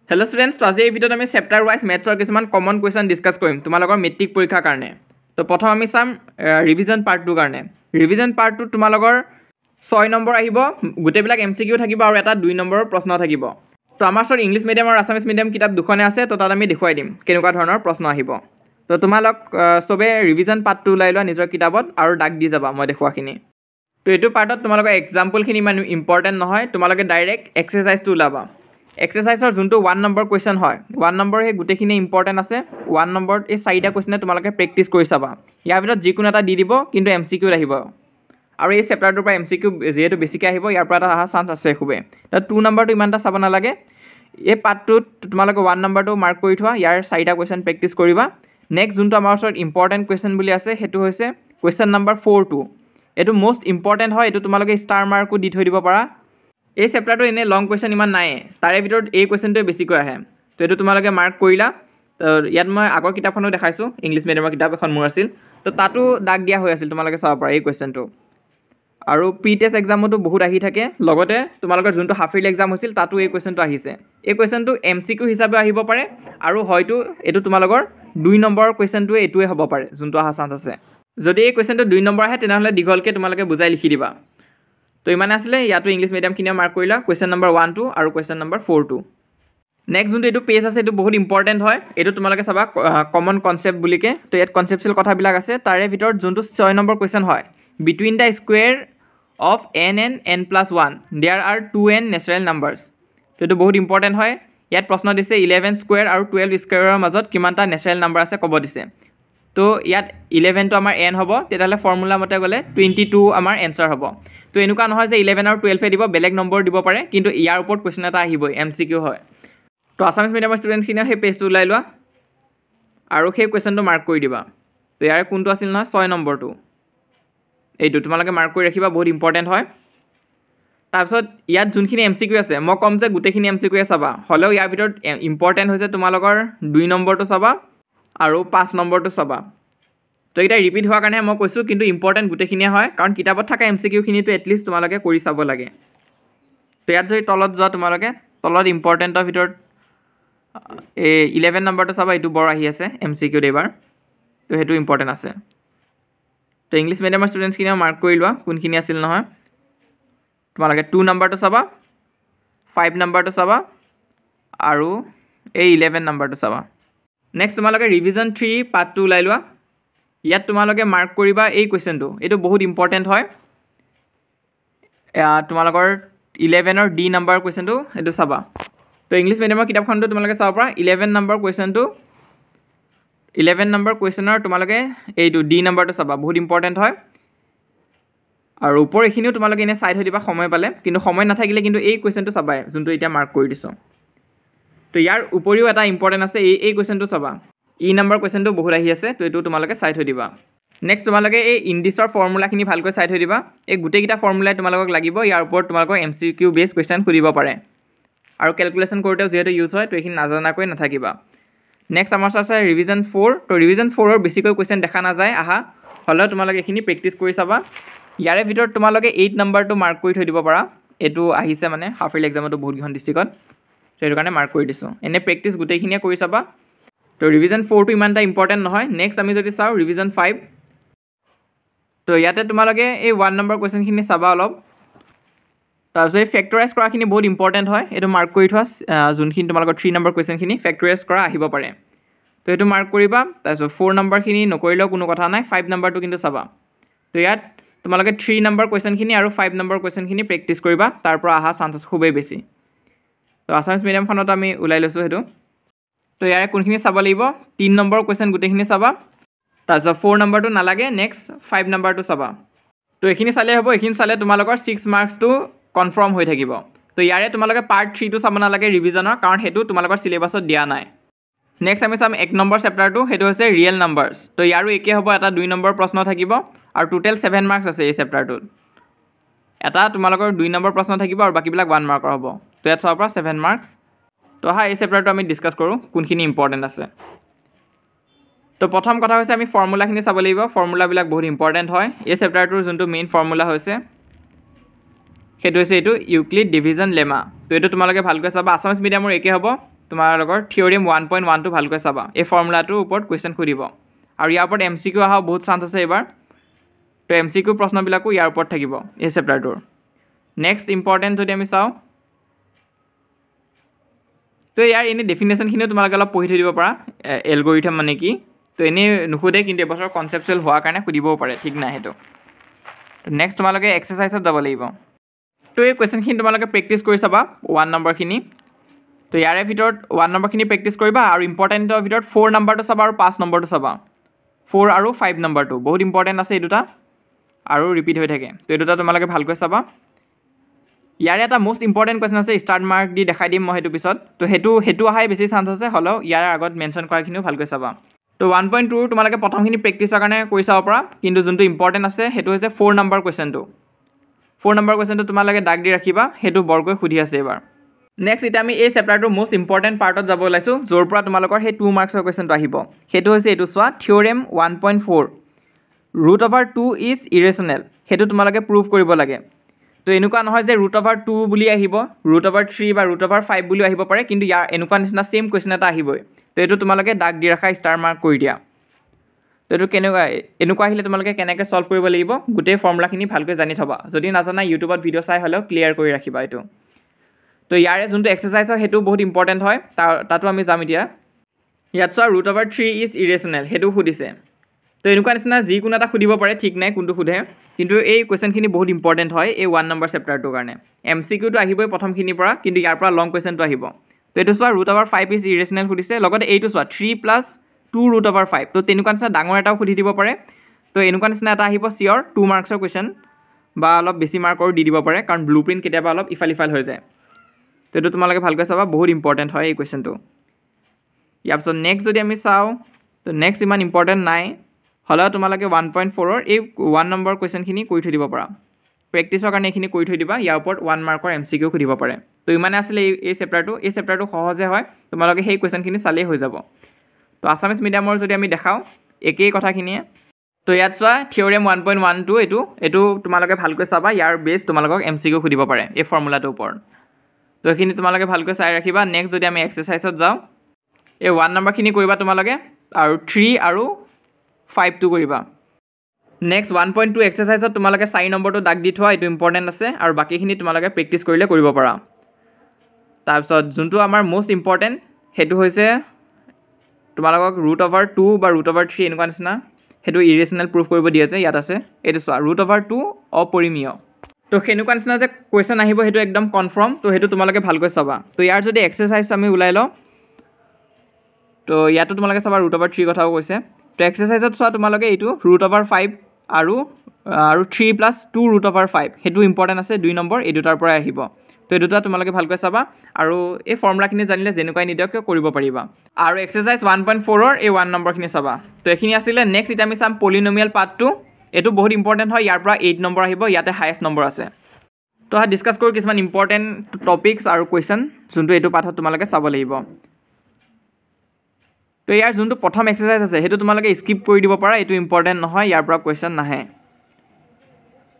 Hello students, to আজি এই ভিডিওত আমি চেপ্টাৰ ওয়াইজ মেথছৰ কিছুমান কমন কোৱেশ্চন ডিসকাস কৰিম তোমালোকৰ মেট্ৰিক পৰীক্ষাৰ কাৰণে। তো প্ৰথম আমি চাম ৰিভিজন পাৰ্ট 2 কাৰণে। ৰিভিজন পাৰ্ট 2 তোমালোকৰ 6 নম্বৰ আহিব, গোটেইবিলাক এমসিকিউ থাকিব আৰু এটা 2 নম্বৰৰ প্ৰশ্ন থাকিব। তো আমাৰ ওচৰত ইংলিছ মিডিয়াম আৰু আছামিজ মিডিয়াম কিতাপ দুখনে আছে, তো তাত আমি দেখুৱাই দিম কেনেকুৱা ধৰণৰ প্ৰশ্ন আহিব। তো তোমালোক সবে ৰিভিজন পাৰ্ট 2 ওলাই লোৱা নিজৰ কিতাপত আৰু ডাক দি যাবা মই দেখুৱাখিনি। তো এইটো পাৰ্টত তোমালোকৰ এক্সাম্পলখিনি ইমান ইম্পৰ্টেণ্ট নহয়, তোমালোকে ডাইৰেক্ট এক্সাৰসাইজটো ওলাবা। এক্সাৰসাইজৰ যোনটো 1 নম্বৰ কুৱেশ্যন হয় 1 নম্বৰ হে গুটেখিনি ইম্পৰ্টেণ্ট আছে। 1 নম্বৰত এই 4টা কুৱেশ্যনে তোমালোকে প্ৰেক্টিছ কৰি চাবা। ইয়াৰ ভিতৰত যিকোনো এটা দি দিব, কিন্তু এমসিকিউ আহিব আৰু এই চেপ্টাৰটোৰ পৰা এমসিকিউ যেহেতু বেছিকৈ আহিব, ইয়াৰ পৰা এটা অহা চান্স আছে খুবে। তো 2 নম্বৰটো ইমান এটা চাব নালাগে। এই পাৰ্টটোত তোমালোকে 1 নম্বৰটো মাৰ্ক কৰি থোৱা, ইয়াৰ 4টা কুৱেশ্যন প্ৰেক্টিছ কৰিবা। নেক্সট যোনটো আমাৰ ওচৰত ইম্পৰ্টেণ্ট কুৱেশ্যন বুলি আছে সেইটো হৈছে কুৱেশ্যন নম্বৰ 4-2। এইটো মোষ্ট ইম্পৰ্টেণ্ট হয়, এইটো তোমালোকে ষ্টাৰ মাৰ্কো দি থৈ দিব পাৰা। এই চেপ্টাৰটো এনে লং কুৱেশ্যন ইমান নাই, তাৰে ভিতৰত এই কুৱেশ্যনটোৱে বেছিকৈ আহে। তো এইটো তোমালোকে মাৰ্ক কৰিলা। তো ইয়াত মই আগৰ কিতাপখনো দেখাইছোঁ, ইংলিছ মিডিয়ামৰ কিতাপ এখন মোৰ আছিল, তো তাতো দাগ দিয়া হৈ আছিল, তোমালোকে চাব পাৰা এই কুৱেশ্যনটো। আৰু প্ৰি টেষ্ট এক্সামতো বহুত আহি থাকে, লগতে তোমালোকৰ যোনটো হাফ ইয়াৰলি এক্সাম হৈছিল তাতো এই কুৱেশ্যনটো আহিছে। এই কুৱেশ্যনটো এমসিকিউ হিচাপে আহিব পাৰে আৰু হয়তো এইটো তোমালোকৰ 2 নম্বৰৰ কুৱেশ্যনটোৱে এইটোৱে হ'ব পাৰে, যোনটো অহা চান্স আছে। যদি এই কুৱেশ্যনটো 2 নম্বৰ আহে তেনেহ'লে দীঘলকৈ তোমালোকে বুজাই লিখি দিবা। তো ইমানে আছিলে, ইয়াতো ইংলিছ মিডিয়ামখিনিও মাৰ্ক কৰিলা, কুৱেশ্যন নম্বৰ 1-2 আৰু কুৱেশ্যন নম্বৰ 4-2। নেক্সট যোনটো এইটো পেজ আছে এইটো বহুত ইম্পৰ্টেণ্ট হয়, এইটো তোমালোকে চাবা কমন কনচেপ্ট বুলিকে। তো ইয়াত কনচেপ্টচুৱেল কথাবিলাক আছে, তাৰে ভিতৰত যোনটো 6 নম্বৰ কুৱেশ্যন হয় between the square of n and n+1 there are 2n natural numbers. তো এইটো বহুত ইম্পৰ্টেণ্ট হয়। ইয়াত প্ৰশ্ন দিছে 11 স্কুৱেৰ আৰু 12 স্কুৱেৰৰ মাজত কিমানটা নেচাৰেল নাম্বাৰ আছে ক'ব দিছে। তো ইয়াত 11টো আমাৰ n হ'ব, তেতিয়াহ'লে ফৰ্মুলা মতে গ'লে 22 আমাৰ এনচাৰ হ'ব। তো এনেকুৱা নহয় যে 11 আৰু 12 দিব, বেলেগ নম্বৰ দিব পাৰে, কিন্তু ইয়াৰ ওপৰত কুৱেশ্যন এটা আহিবই, এমসিকিউ হয়। তো আছামিজ মিডিয়ামৰ ষ্টুডেণ্টখিনিয়ে সেই পেজটো ওলাই লোৱা আৰু সেই কুৱেশ্যনটো মাৰ্ক কৰি দিবা। তো ইয়াৰ কোনটো আছিল নহয় 6 নম্বৰটো, এইটো তোমালোকে মাৰ্ক কৰি ৰাখিবা, বহুত ইম্পৰ্টেণ্ট হয়। তাৰপিছত ইয়াত যোনখিনি এমসিকিউ আছে, মই ক'ম যে গোটেইখিনি এমসিকিউৱে চাবা, হ'লেও ইয়াৰ ভিতৰত ইম্পৰ্টেণ্ট হৈছে তোমালোকৰ 2 নম্বৰটো চাবা আৰু 5 নম্বৰটো চাবা। তো এইকেইটা ৰিপিট হোৱাৰ কাৰণে মই কৈছোঁ, কিন্তু ইম্পৰ্টেণ্ট গোটেইখিনিয়ে হয়, কাৰণ কিতাপত থকা এমসিকিউখিনিতো এটলিষ্ট তোমালোকে কৰি চাব লাগে। তো ইয়াত যদি তলত যোৱা তোমালোকে তলত ইম্পৰ্টেণ্টৰ ভিতৰত এই 11 নম্বৰটো চাবা, এইটো বৰ আহি আছে এমসিকিউত এইবাৰ, তো সেইটো ইম্পৰ্টেণ্ট আছে। তো ইংলিছ মিডিয়ামৰ ষ্টুডেণ্টছখিনিও মাৰ্ক কৰি লোৱা কোনখিনি আছিল নহয়। তোমালোকে 2 নম্বৰটো চাবা, 5 নম্বৰটো চাবা আৰু এই 11 নম্বৰটো চাবা। নেক্সট তোমালোকে ৰিভিজন 3 পাৰ্ট 2 ওলাই লোৱা। ইয়াত তোমালোকে মাৰ্ক কৰিবা এই কুৱেশ্যনটো, এইটো বহুত ইম্পৰ্টেণ্ট হয়। তোমালোকৰ 11ৰ D নম্বৰ কুৱেশ্যনটো এইটো চাবা। তো ইংলিছ মিডিয়ামৰ কিতাপখনটো তোমালোকে চাব পাৰা, 11 নম্বৰ কুৱেশ্যনটো 11 নম্বৰ কুৱেশ্যনৰ তোমালোকে এইটো D নম্বৰটো চাবা, বহুত ইম্পৰ্টেণ্ট হয়। আৰু ওপৰ এইখিনিও তোমালোকে এনে চাই থৈ দিবা সময় পালে, কিন্তু সময় নাথাকিলে কিন্তু এই কুৱেশ্যনটো চাবাই, যোনটো এতিয়া মাৰ্ক কৰি দিছোঁ। তো ইয়াৰ উপৰিও এটা ইম্পৰ্টেণ্ট আছে, এই কুৱেশ্যনটো চাবা, ই নম্বৰ কুৱেশ্যনটো বহুত আহি আছে, তো এইটো তোমালোকে চাই থৈ দিবা। নেক্সট তোমালোকে এই ইণ্ডিছৰ ফৰ্মুলাখিনি ভালকৈ চাই থৈ দিবা। এই গোটেইকেইটা ফৰ্মুলাই তোমালোকক লাগিব, ইয়াৰ ওপৰত তোমালোকৰ এমসিকিউ বেছ কুৱেশ্যন সুধিব পাৰে আৰু কেলকুলেশ্যন কৰোঁতেও যিহেতু ইউজ হয়, তো এইখিনি নাজানাকৈ নাথাকিবা। নেক্সট আমাৰ আছে ৰিভিজন 4। তো ৰিভিজন 4ৰ বেছিকৈ কুৱেশ্যন দেখা নাযায় আহা, হ'লেও তোমালোকে এইখিনি প্ৰেক্টিছ কৰি চাবা। ইয়াৰে ভিতৰত তোমালোকে 8 নম্বৰটো মাৰ্ক কৰি থৈ দিব পাৰা, এইটো আহিছে মানে হাফ ইয়াৰলি এক্সামতো বহুতকেইখন ডিষ্ট্ৰিক্টত, তো সেইটো কাৰণে মাৰ্ক কৰি দিছোঁ। এনে প্ৰেক্টিছ গোটেইখিনিয়ে কৰি চাবা। তো ৰিভিজন 4টো ইমান এটা ইম্পৰ্টেণ্ট নহয়। নেক্সট আমি যদি চাওঁ ৰিভিজন 5, তো ইয়াতে তোমালোকে এই 1 নম্বৰ কুৱেশ্যনখিনি চাবা অলপ। তাৰপিছত এই ফেক্টৰাইজ কৰাখিনি বহুত ইম্পৰ্টেণ্ট হয়, এইটো মাৰ্ক কৰি থোৱা। যোনখিনি তোমালোকৰ 3 নম্বৰ কুৱেশ্যনখিনি ফেক্টৰাইজ কৰা আহিব পাৰে, তো সেইটো মাৰ্ক কৰিবা। তাৰপিছত 4 নম্বৰখিনি নকৰিলেও কোনো কথা নাই, 5 নম্বৰটো কিন্তু চাবা। তো ইয়াত তোমালোকে 3 নম্বৰ কুৱেশ্যনখিনি আৰু 5 নম্বৰ কুৱেশ্যনখিনি প্ৰেক্টিছ কৰিবা, তাৰ পৰা অহা চান্সেছ খুবেই বেছি। তো আছামিজ মিডিয়ামখনত আমি ওলাই লৈছোঁ সেইটো। তো ইয়াৰে কোনখিনি চাব লাগিব, 3 নম্বৰ কুৱেশ্যন গোটেইখিনি চাবা, তাৰপিছত 4 নম্বৰটো নালাগে, নেক্সট 5 নম্বৰটো চাবা। তো এইখিনি চালেই হ'ব, এইখিনি চালে তোমালোকৰ 6 মাৰ্কছটো কনফাৰ্ম হৈ থাকিব। তো ইয়াৰে তোমালোকে পাৰ্ট 3টো চাব নালাগে ৰিভিজনৰ, কাৰণ সেইটো তোমালোকৰ চিলেবাছত দিয়া নাই। নেক্সট আমি চাম 1 নম্বৰ চেপ্টাৰটো, সেইটো হৈছে ৰিয়েল নাম্বাৰ্ছ। তো ইয়াৰো একে হ'ব, এটা 2 নম্বৰ প্ৰশ্ন থাকিব আৰু টোটেল 7 মাৰ্কছ আছে এই চেপ্টাৰটোত। এটা তোমালোকৰ 2 নম্বৰ প্ৰশ্ন থাকিব আৰু বাকীবিলাক 1 মাৰ্কৰ হ'ব। তো ইয়াত চাব পৰা 7 মাৰ্কছ। তো এই চেপ্টাৰটো আমি ডিছকাছ কৰোঁ কোনখিনি ইম্পৰ্টেণ্ট আছে। তো প্ৰথম কথা হৈছে আমি ফৰ্মুলাখিনি চাব লাগিব, ফৰ্মুলাবিলাক বহুত ইম্পৰ্টেণ্ট হয়। এই চেপ্টাৰটোৰ যোনটো মেইন ফৰ্মুলা হৈছে সেইটো হৈছে এইটো ইউক্লিড ডিভিজন লেমা। তো এইটো তোমালোকে ভালকৈ চাবা, আছামিজ মিডিয়ামৰ একে হ'ব, তোমালোকৰ থিয়ৰিম 1.1টো ভালকৈ চাবা এই ফৰ্মুলাটোৰ ওপৰত কুৱেশ্যন সুধিব আৰু ইয়াৰ ওপৰত MCQ অহা বহুত চান্স আছে এবাৰ তো MCQ প্ৰশ্নবিলাকো ইয়াৰ ওপৰত থাকিব এই চেপ্টাৰটোৰ নেক্সট ইম্পৰ্টেণ্ট যদি আমি চাওঁ তো ইয়াৰ এনেই ডেফিনেশ্যনখিনিও তোমালোকে অলপ পঢ়ি থৈ দিব পাৰা এলগৰিথম মানে কি তো এনেই নুসুধে কিন্তু এবছৰ কনচেপচুৱেল হোৱাৰ কাৰণে সুধিবও পাৰে ঠিক নাই সেইটো নেক্সট তোমালোকে এক্সাৰচাইজত যাব লাগিব তো এই কুৱেশ্যনখিনি তোমালোকে প্ৰেক্টিছ কৰি চাবা 1 নম্বৰখিনি তো ইয়াৰে ভিতৰত 1 নম্বৰখিনি প্ৰেক্টিছ কৰিবা আৰু ইম্পৰ্টেণ্টৰ ভিতৰত 4 নম্বৰটো চাবা আৰু 5 নম্বৰটো চাবা 4 আৰু 5 নম্বৰটো বহুত ইম্পৰ্টেণ্ট আছে এই দুটা আৰু ৰিপিট হৈ থাকে তো এই দুটা তোমালোকে ভালকৈ চাবা ইয়াৰে এটা মোষ্ট ইম্পৰ্টেণ্ট কুৱেশ্যন আছে ষ্টাৰ্ট মাৰ্ক দি দেখাই দিম মই সেইটো পিছত তো সেইটো অহাই বেছি চান্স আছে হ'লেও ইয়াৰ আগত মেনশ্যন কৰাখিনিও ভালকৈ চাবা তো 1.2 তোমালোকে প্ৰথমখিনি প্ৰেক্টিছৰ কাৰণে কৰি চাব পৰা কিন্তু যোনটো ইম্পৰ্টেণ্ট আছে সেইটো হৈছে 4 নম্বৰ কুৱেশ্যনটো 4 নম্বৰ কুৱেশ্যনটো তোমালোকে দাগ দি ৰাখিবা সেইটো বৰকৈ সুধি আছে এবাৰ নেক্সট এতিয়া আমি এই চেপ্টাৰটোৰ মোষ্ট ইম্পৰ্টেণ্ট পাৰ্টত যাব ওলাইছোঁ য'ৰ পৰা তোমালোকৰ সেই 2 মাৰ্কছৰ কুৱেশ্যনটো আহিব সেইটো হৈছে এইটো চোৱা থিয়ৰেম 1.4 √2 ইজ ইৰেশ্যনেল সেইটো তোমালোকে প্ৰুভ কৰিব লাগে তো এনেকুৱা নহয় যে √2 বুলি আহিব √3 বা √5 বুলি আহিব পাৰে কিন্তু ইয়াৰ এনেকুৱা নিচিনা ছেম কুৱেশ্যন এটা আহিবই তো এইটো তোমালোকে দাগ দি ৰাখা ষ্টাৰ মাৰ্ক কৰি দিয়া তো এইটো এনেকুৱা আহিলে তোমালোকে কেনেকৈ ছল্ভ কৰিব লাগিব গোটেই ফৰ্মুলাখিনি ভালকৈ জানি থবা যদি নাজানা ইউটিউবত ভিডিঅ' চাই হ'লেও ক্লিয়াৰ কৰি ৰাখিবা এইটো তো ইয়াৰে যোনটো এক্সাৰচাইজ হয় সেইটো বহুত ইম্পৰ্টেণ্ট হয় তাতো আমি যাম এতিয়া ইয়াত চোৱা √3 ইজ ইৰেশ্যনেল সেইটো সুধিছে তো এনেকুৱা নিচিনা যিকোনো এটা সুধিব পাৰে ঠিক নাই কোনটো সোধে কিন্তু এই কুৱেশ্যনখিনি বহুত ইম্পৰ্টেণ্ট হয় এই 1 নম্বৰ চেপ্টাৰটোৰ কাৰণে MCQটো আহিবই প্ৰথমখিনিৰ পৰা কিন্তু ইয়াৰ পৰা লং কুৱেশ্যনটো আহিব তো এইটো চোৱা √5 ইজ ইৰেশ্যনেল সুধিছে লগতে এইটো চোৱা 3 + 2 √5 তো তেনেকুৱা নিচিনা ডাঙৰ এটাও সুধি দিব পাৰে তো এনেকুৱা নিচিনা এটা আহিব চিয়ৰ 2 মাৰ্কছৰ কুৱেশ্যন বা অলপ বেছি মাৰ্কৰ দি দিব পাৰে কাৰণ ব্লু প্ৰিণ্ট কেতিয়াবা অলপ ইফাল হৈ যায় তো এইটো তোমালোকে ভালকৈ চাবা বহুত ইম্পৰ্টেণ্ট হয় এই কুৱেশ্যনটো ইয়াৰ পিছত নেক্সট যদি আমি চাওঁ তো নেক্সট ইমান ইম্পৰ্টেণ্ট নাই হ'লেও তোমালোকে 1.4ৰ এই 1 নম্বৰ কুৱেশ্যনখিনি কৰি থৈ দিব পাৰা প্ৰেক্টিছৰ কাৰণে এইখিনি কৰি থৈ দিবা ইয়াৰ ওপৰত 1 মাৰ্কৰ MCQ সুধিব পাৰে তো ইমানে আছিলে এই চেপ্টাৰটো সহজে হয় তোমালোকে সেই কুৱেশ্যনখিনি চালেই হৈ যাব তো আছামিজ মিডিয়ামৰ যদি আমি দেখাওঁ একেই কথাখিনিয়ে তো ইয়াত চোৱা থিয়ৰেম 1.12 এইটো তোমালোকে ভালকৈ চাবা ইয়াৰ বেছ তোমালোকক MCQ সুধিব পাৰে এই ফৰ্মুলাটোৰ ওপৰত তো এইখিনি তোমালোকে ভালকৈ চাই ৰাখিবা নেক্সট যদি আমি এক্সাৰচাইজত যাওঁ এই 1 নম্বৰখিনি কৰিবা তোমালোকে আৰু 3 আৰু 5টো কৰিবা নেক্সট 1.2 এক্সাৰচাইজত তোমালোকে 4 নম্বৰটো দাগ দি থোৱা এইটো ইম্পৰ্টেণ্ট আছে আৰু বাকীখিনি তোমালোকে প্ৰেক্টিছ কৰিলে কৰিব পাৰা তাৰপিছত যোনটো আমাৰ মোষ্ট ইম্পৰ্টেণ্ট সেইটো হৈছে তোমালোকক √2 বা √3 এনেকুৱা নিচিনা সেইটো ইৰেশ্যনেল প্ৰুভ কৰিব দিয়ে যে ইয়াত আছে এইটো চোৱা √2 অপৰিমেয় তো সেনেকুৱা নিচিনা যে কুৱেশ্যন আহিব সেইটো একদম কনফাৰ্ম তো সেইটো তোমালোকে ভালকৈ চাবা তো ইয়াৰ যদি এক্সাৰচাইজ আমি ওলাই লওঁ তো ইয়াতো তোমালোকে চাবা √3 কথাও কৈছে তো এক্সাৰচাইজত চোৱা তোমালোকে এইটো √5 আৰু 3 + 2 √5 সেইটো ইম্পৰ্টেণ্ট আছে 2 নম্বৰ এই দুটাৰ পৰাই আহিব তো এই দুটা তোমালোকে ভালকৈ চাবা আৰু এই ফৰ্মুলাখিনি জানিলে যেনেকুৱাই নিদিয়ক কিয় কৰিব পাৰিবা আৰু এক্সাৰচাইজ 1.4ৰ এই 1 নম্বৰখিনি চাবা তো এইখিনি আছিলে নেক্সট এতিয়া আমি চাম পলিনমিয়েল পাৰ্টটো এইটো বহুত ইম্পৰ্টেণ্ট হয় ইয়াৰ পৰা 8 নম্বৰ আহিব ইয়াতে হায়েষ্ট নম্বৰ আছে তো ডিছকাছ কৰোঁ কিছুমান ইম্পৰ্টেণ্ট টপিকছ আৰু কুৱেশ্যন যোনটো এইটো পাঠত তোমালোকে চাব লাগিব তো ইয়াৰ যোনটো প্ৰথম এক্সাৰচাইজ আছে সেইটো তোমালোকে স্কিপ কৰি দিব পাৰা এইটো ইম্পৰ্টেণ্ট নহয় ইয়াৰ পৰা কুৱেশ্যন নাহে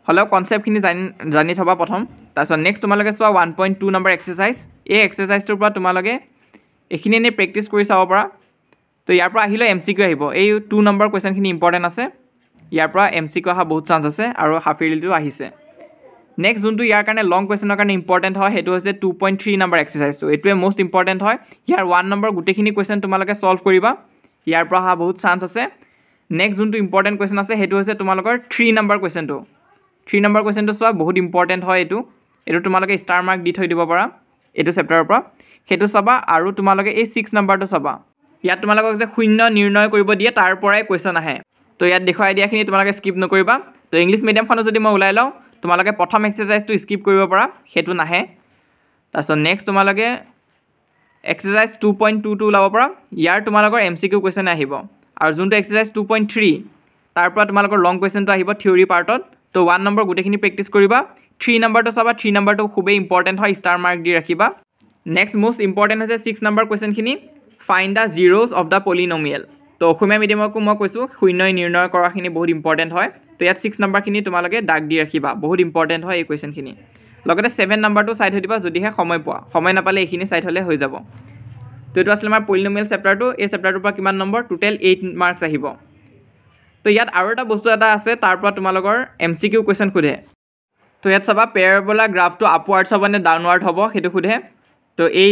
হ'লেও কনচেপ্টখিনি জানি থবা প্ৰথম তাৰপিছত নেক্সট তোমালোকে চোৱা 1.2 নম্বৰ এক্সাৰচাইজ এই এক্সাৰচাইজটোৰ পৰা তোমালোকে এইখিনি এনেই প্ৰেক্টিছ কৰি চাব পাৰা তো ইয়াৰ পৰা আহিলে MCQ আহিব এই 2 নম্বৰ কুৱেশ্যনখিনি ইম্পৰ্টেণ্ট আছে ইয়াৰ পৰা MCQ অহা বহুত চান্স আছে আৰু হাফ ইয়াৰলিটো আহিছে নেক্সট যোনটো ইয়াৰ কাৰণে লং কুৱেশ্যনৰ কাৰণে ইম্পৰ্টেণ্ট হয় সেইটো হৈছে 2.3 নম্বৰ এক্সাৰচাইজটো এইটোৱে মোষ্ট ইম্পৰ্টেণ্ট হয় ইয়াৰ 1 নম্বৰ গোটেইখিনি কুৱেশ্যন তোমালোকে ছল্ভ কৰিবা ইয়াৰ পৰা অহা বহুত চান্স আছে নেক্সট যোনটো ইম্পৰ্টেণ্ট কুৱেশ্যন আছে সেইটো হৈছে তোমালোকৰ 3 নম্বৰ কুৱেশ্যনটো 3 নম্বৰ কুৱেশ্যনটো চোৱা বহুত ইম্পৰ্টেণ্ট হয় এইটো তোমালোকে ষ্টাৰ মাৰ্ক দি থৈ দিব পাৰা এইটো চেপ্টাৰৰ পৰা সেইটো চাবা আৰু তোমালোকে এই 6 নম্বৰটো চাবা ইয়াত তোমালোকক যে শূন্য নিৰ্ণয় কৰিব দিয়ে তাৰ পৰাই কুৱেশ্যন আহে তো ইয়াত দেখুৱাই দিয়াখিনি তোমালোকে স্কিপ নকৰিবা তো ইংলিছ মিডিয়ামখনো যদি মই ওলাই লওঁ তোমালোকে প্ৰথম এক্সাৰচাইজটো স্কিপ কৰিব পাৰা সেইটো নাহে তাৰপিছত নেক্সট তোমালোকে এক্সাৰচাইজ 2.22 ওলাব পাৰা ইয়াৰ তোমালোকৰ MCQ কুৱেশ্যন আহিব আৰু যোনটো এক্সাৰচাইজ 2.3 তাৰ পৰা তোমালোকৰ লং কুৱেশ্যনটো আহিব থিয়ৰী পাৰ্টত তো 1 নম্বৰ গোটেইখিনি প্ৰেক্টিছ কৰিবা 3 নম্বৰটো চাবা 3 নম্বৰটো খুবেই ইম্পৰ্টেণ্ট হয় ষ্টাৰ মাৰ্ক দি ৰাখিবা নেক্সট মোষ্ট ইম্পৰ্টেণ্ট হৈছে 6 নম্বৰ কুৱেশ্যনখিনি find the zeros of the polynomial তো অসমীয়া মিডিয়ামকো মই কৈছোঁ শূন্যই নিৰ্ণয় কৰাখিনি বহুত ইম্পৰ্টেণ্ট হয় তো ইয়াত 6 নম্বৰখিনি তোমালোকে দাগ দি ৰাখিবা বহুত ইম্পৰ্টেণ্ট হয় এই কুৱেশ্যনখিনি লগতে 7 নম্বৰটো চাই থৈ দিবা যদিহে সময় পোৱা সময় নাপালে এইখিনি চাই থ'লে হৈ যাব তো এইটো আছিল আমাৰ পলিনমিয়েল চেপ্টাৰটো এই চেপ্টাৰটোৰ পৰা কিমান নম্বৰ টোটেল 8 মাৰ্কছ আহিব তো ইয়াত আৰু এটা বস্তু এটা আছে তাৰ পৰা তোমালোকৰ MCQ কোৱেশ্চন সোধে তো ইয়াত চাবা পেৰাবোলা গ্ৰাফটো আপৱাৰ্ডছ হ'ব নে ডাউনৱাৰ্ড হ'ব সেইটো সোধে তো a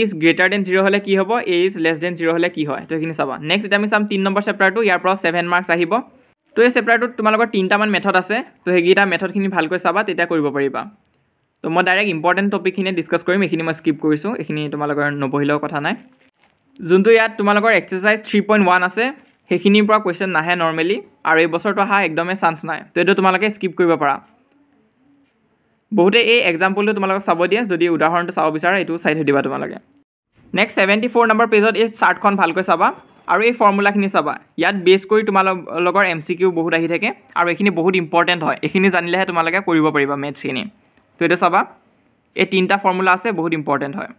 is greater than 0 হলে কি হ'ব a is less than 0 হলে কি হয় তো এইখিনি চাবা নেক্সট এটা আমি চাম 3 নম্বৰ চেপ্টাৰটো ইয়াৰ পৰা 7 মাৰ্কছ আহিব তো এই চেপ্টাৰটোত তোমালোকৰ 3টা মান মেথড আছে তো সেইকেইটা মেথডখিনি ভালকৈ চাবা তেতিয়া কৰিব পাৰিবা তো মই ডাইৰেক্ট ইম্পৰ্টেণ্ট টপিকখিনি ডিছকাছ কৰিম এইখিনি মই স্কিপ কৰিছোঁ এইখিনি তোমালোকৰ নপঢ়িলেও কথা নাই যোনটো ইয়াত তোমালোকৰ এক্সাৰচাইজ 3.1 আছে সেইখিনিৰ পৰা কুৱেশ্যন নাহে নৰ্মেলি আৰু এই বছৰটো অহা একদমেই চান্স নাই তো এইটো তোমালোকে স্কিপ কৰিব পাৰা বহুতে এই এক্সাম্পলটো তোমালোকক চাব দিয়ে যদি উদাহৰণটো চাব বিচাৰা এইটো চাই থৈ দিবা তোমালোকে নেক্সট 74 নম্বৰ পেজত এই চাৰ্টখন ভালকৈ চাবা আৰু এই ফৰ্মুলাখিনি চাবা ইয়াত বেছ কৰি তোমালোকৰ MCQ বহুত আহি থাকে আৰু এইখিনি বহুত ইম্পৰ্টেণ্ট হয় এইখিনি জানিলেহে তোমালোকে কৰিব পাৰিবা মেথছখিনি তো এইটো চাবা এই 3টা ফৰ্মুলা আছে বহুত ইম্পৰ্টেণ্ট হয়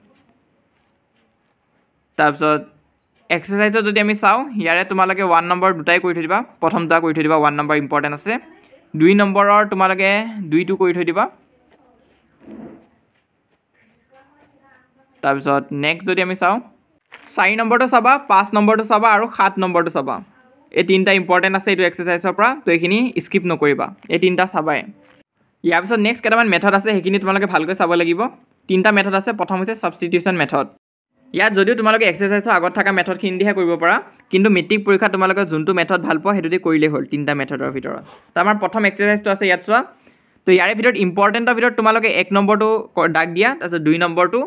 তাৰপিছত এক্সাৰচাইজত যদি আমি চাওঁ ইয়াৰে তোমালোকে 1 নম্বৰ দুটাই কৰি থৈ দিবা প্ৰথমটা কৰি থৈ দিবা 1 নম্বৰ ইম্পৰ্টেণ্ট আছে 2 নম্বৰৰ তোমালোকে 2টো কৰি থৈ দিবা তাৰপিছত নেক্সট যদি আমি চাওঁ 4 নম্বৰটো চাবা 5 নম্বৰটো চাবা আৰু 7 নম্বৰটো চাবা এই 3টা ইম্পৰ্টেণ্ট আছে এইটো এক্সাৰচাইজৰ পৰা তো এইখিনি স্কিপ নকৰিবা এই 3টা চাবাই ইয়াৰ পিছত নেক্সট কেইটামান মেথড আছে সেইখিনি তোমালোকে ভালকৈ চাব লাগিব 3টা মেথড আছে প্ৰথম হৈছে সাবষ্টিটিউশন মেথড ইয়াত যদিও তোমালোকে এক্সাৰচাইজৰ আগত থকা মেথডখিনি দিহে কৰিব পাৰা কিন্তু মেট্ৰিক পৰীক্ষা তোমালোকে যোনটো মেথড ভাল পোৱা সেইটো দি কৰিলেই হ'ল 3টা মেথডৰ ভিতৰত তো আমাৰ প্ৰথম এক্সাৰচাইজটো আছে ইয়াত চোৱা তো ইয়াৰে ভিতৰত ইম্পৰ্টেণ্টৰ ভিতৰত তোমালোকে 1 নম্বৰটো ডাক দিয়া তাৰপিছত 2 নম্বৰটো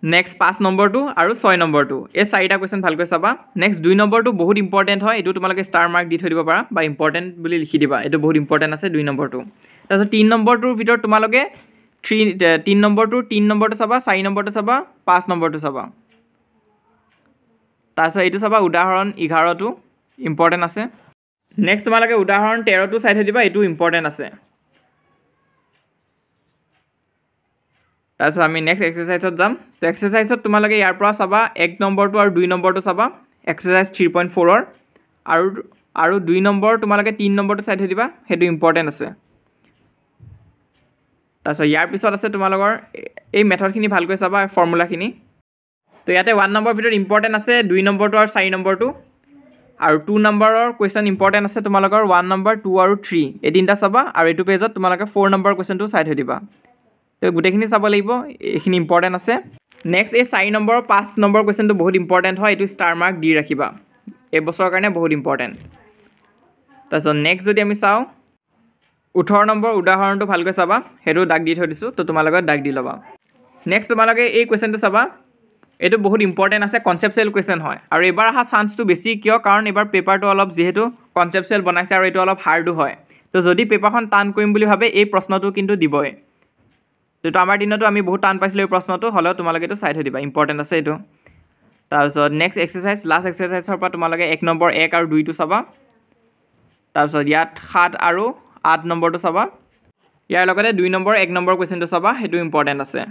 নেক্সট 5 নম্বৰটো আৰু 6 নম্বৰটো এই 4টা কুৱেশ্যন ভালকৈ চাবা নেক্সট 2 নম্বৰটো বহুত ইম্পৰ্টেণ্ট হয় এইটো তোমালোকে ষ্টাৰ মাৰ্ক দি থৈ দিব পাৰা বা ইম্পৰ্টেণ্ট বুলি লিখি দিবা এইটো বহুত ইম্পৰ্টেণ্ট আছে 2 নম্বৰটো তাৰপিছত 3 নম্বৰটোৰ ভিতৰত তোমালোকে 3 নম্বৰটো চাবা 4 নম্বৰটো চাবা 5 নম্বৰটো চাবা তাৰপিছত এইটো চাবা উদাহৰণ 11টো ইম্পৰ্টেণ্ট আছে নেক্সট তোমালোকে উদাহৰণ 13টো চাই থৈ দিবা এইটো ইম্পৰ্টেণ্ট আছে তাৰপিছত আমি নেক্সট এক্সাৰচাইজত যাম তো এক্সাৰচাইজত তোমালোকে ইয়াৰ পৰা চাবা 1 নম্বৰটো আৰু 2 নম্বৰটো চাবা এক্সাৰচাইজ 3.4ৰ আৰু 2 নম্বৰ তোমালোকে 3 নম্বৰটো চাই থৈ দিবা সেইটো ইম্পৰ্টেণ্ট আছে তাৰপিছত ইয়াৰ পিছত আছে তোমালোকৰ এই মেথডখিনি ভালকৈ চাবা ফৰ্মুলাখিনি তো ইয়াতে 1 নম্বৰ ভিতৰত ইম্পৰ্টেণ্ট আছে 2 নম্বৰটো আৰু 4 নম্বৰটো আৰু 2 নম্বৰৰ কুৱেশ্যন ইম্পৰ্টেণ্ট আছে তোমালোকৰ 1 নম্বৰ 2 আৰু 3 এই 3টা চাবা আৰু এইটো পেজত তোমালোকে 4 নম্বৰ কুৱেশ্যনটো চাই থৈ দিবা তো গোটেইখিনি চাব লাগিব এইখিনি ইম্পৰ্টেণ্ট আছে নেক্সট এই 4 নম্বৰ 5 নম্বৰ কুৱেশ্যনটো বহুত ইম্পৰ্টেণ্ট হয় এইটো ষ্টাৰ মাৰ্ক দি ৰাখিবা এই বছৰৰ কাৰণে বহুত ইম্পৰ্টেণ্ট তাৰপিছত নেক্সট যদি আমি চাওঁ 18 নম্বৰ উদাহৰণটো ভালকৈ চাবা সেইটো দাগ দি থৈ দিছোঁ তো তোমালোকে দাগ দি ল'বা নেক্সট তোমালোকে এই কুৱেশ্যনটো চাবা এইটো বহুত ইম্পৰ্টেণ্ট আছে কনচেপচুৱেল কুৱেশ্যন হয় আৰু এবাৰ অহা চান্সটো বেছি কিয় কাৰণ এবাৰ পেপাৰটো অলপ যিহেতু কনচেপচুৱেল বনাইছে আৰু এইটো অলপ হাৰ্ডো হয় তো যদি পেপাৰখন টান কৰিম বুলি ভাবে এই প্ৰশ্নটো কিন্তু দিবই তো আমাৰ দিনতো আমি বহুত টান পাইছিলোঁ এই প্ৰশ্নটো হ'লেও তোমালোকে এইটো চাই থৈ দিবা ইম্পৰ্টেণ্ট আছে এইটো তাৰপিছত নেক্সট এক্সাৰচাইজ লাষ্ট এক্সাৰচাইজৰ পৰা তোমালোকে 1 নম্বৰ 1 আৰু 2টো চাবা তাৰপিছত ইয়াত 7 আৰু 8 নম্বৰটো চাবা ইয়াৰ লগতে 2 নম্বৰ 1 নম্বৰ কুৱেশ্যনটো চাবা সেইটো ইম্পৰ্টেণ্ট আছে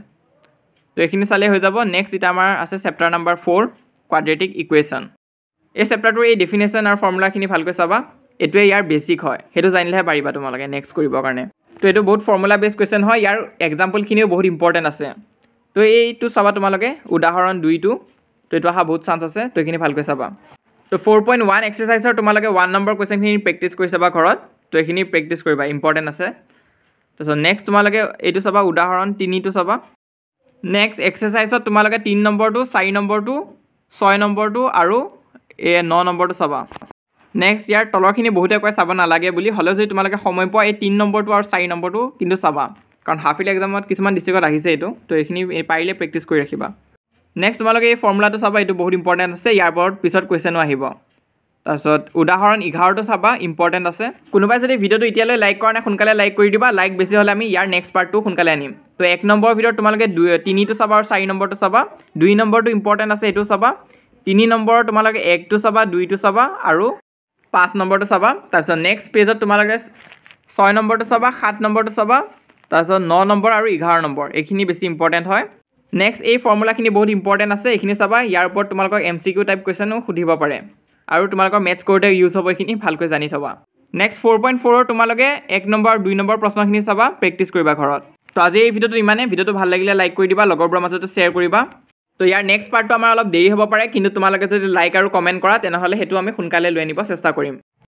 তো এইখিনি চালে হৈ যাব নেক্সট এটা আমাৰ আছে চেপ্টাৰ নম্বৰ 4 কোৱাড্ৰেটিক ইকুৱেশ্যন এই চেপ্টাৰটোৰ এই ডেফিনেশ্যন আৰু ফৰ্মুলাখিনি ভালকৈ চাবা এইটোৱে ইয়াৰ বেছিক হয় সেইটো জানিলেহে পাৰিবা তোমালোকে নেক্সট কৰিবৰ কাৰণে তো এইটো বহুত ফৰ্মুলা বেছ কুৱেশ্যন হয় ইয়াৰ এক্সাম্পলখিনিও বহুত ইম্পৰ্টেণ্ট আছে তো এইটো চাবা তোমালোকে উদাহৰণ 2টো তো এইটো অহা বহুত চান্স আছে তো এইখিনি ভালকৈ চাবা তো 4.1 এক্সাৰচাইজৰ তোমালোকে 1 নম্বৰ কুৱেশ্যনখিনি প্ৰেক্টিছ কৰি চাবা ঘৰত তো এইখিনি প্ৰেক্টিছ কৰিবা ইম্পৰ্টেণ্ট আছে তাৰপিছত নেক্সট তোমালোকে এইটো চাবা উদাহৰণ 3টো চাবা নেক্সট এক্সাৰচাইজত তোমালোকে 3 নম্বৰটো 4 নম্বৰটো 6 নম্বৰটো আৰু 9 নম্বৰটো চাবা নেক্সট ইয়াৰ তলৰখিনি বহুতে কয় চাব নালাগে বুলি হ'লেও যদি তোমালোকে সময় পোৱা এই 3 নম্বৰটো আৰু 4 নম্বৰটো কিন্তু চাবা কাৰণ হাফ ইয়েৰলি এক্সামত কিছুমান ডিষ্ট্ৰিক্টত আহিছে এইটো তো এইখিনি পাৰিলে প্ৰেক্টিছ কৰি ৰাখিবা নেক্সট তোমালোকে এই ফৰ্মুলাটো চাবা এইটো বহুত ইম্পৰ্টেণ্ট আছে ইয়াৰ ওপৰত পিছত কুৱেশ্যনো আহিব তাৰপিছত উদাহৰণ 11টো চাবা ইম্পৰ্টেণ্ট আছে কোনোবাই যদি ভিডিঅ'টো এতিয়ালৈ লাইক কৰা নাই সোনকালে লাইক কৰি দিবা লাইক বেছি হ'লে আমি ইয়াৰ নেক্সট পাৰ্টটো সোনকালে আনিম তো 1 নম্বৰৰ ভিতৰত তোমালোকে 3টো চাবা আৰু 4 নম্বৰটো চাবা 2 নম্বৰটো ইম্পৰ্টেণ্ট আছে এইটো চাবা 3 নম্বৰ তোমালোকে 1টো চাবা 2টো চাবা আৰু 5 নম্বৰটো চাবা তাৰপিছত নেক্সট পেজত তোমালোকে 6 নম্বৰটো চাবা 7 নম্বৰটো চাবা তাৰপিছত 9 নম্বৰ আৰু 11 নম্বৰ এইখিনি বেছি ইম্পৰ্টেণ্ট হয় নেক্সট এই ফৰ্মুলাখিনি বহুত ইম্পৰ্টেণ্ট আছে এইখিনি চাবা ইয়াৰ ওপৰত তোমালোকক MCQ টাইপ কুৱেশ্যনো সুধিব পাৰে আৰু তোমালোকৰ মেথছ কৰোঁতে ইউজ হ'ব এইখিনি ভালকৈ জানি থবা নেক্সট 4.4ৰ তোমালোকে 1 নম্বৰ আৰু 2 নম্বৰ প্ৰশ্নখিনি চাবা প্ৰেক্টিছ কৰিবা ঘৰত তো আজি এই ভিডিঅ'টো ইমানে ভিডিঅ'টো ভাল লাগিলে লাইক কৰি দিবা লগৰবোৰৰ মাজতে শ্বেয়াৰ কৰিবা তো ইয়াৰ নেক্সট পাৰ্টটো আমাৰ অলপ দেৰি হ'ব পাৰে, কিন্তু তোমালোকে যদি লাইক আৰু কমেণ্ট কৰা তেনেহ'লে সেইটো আমি সোনকালে লৈ আনিব চেষ্টা কৰিম।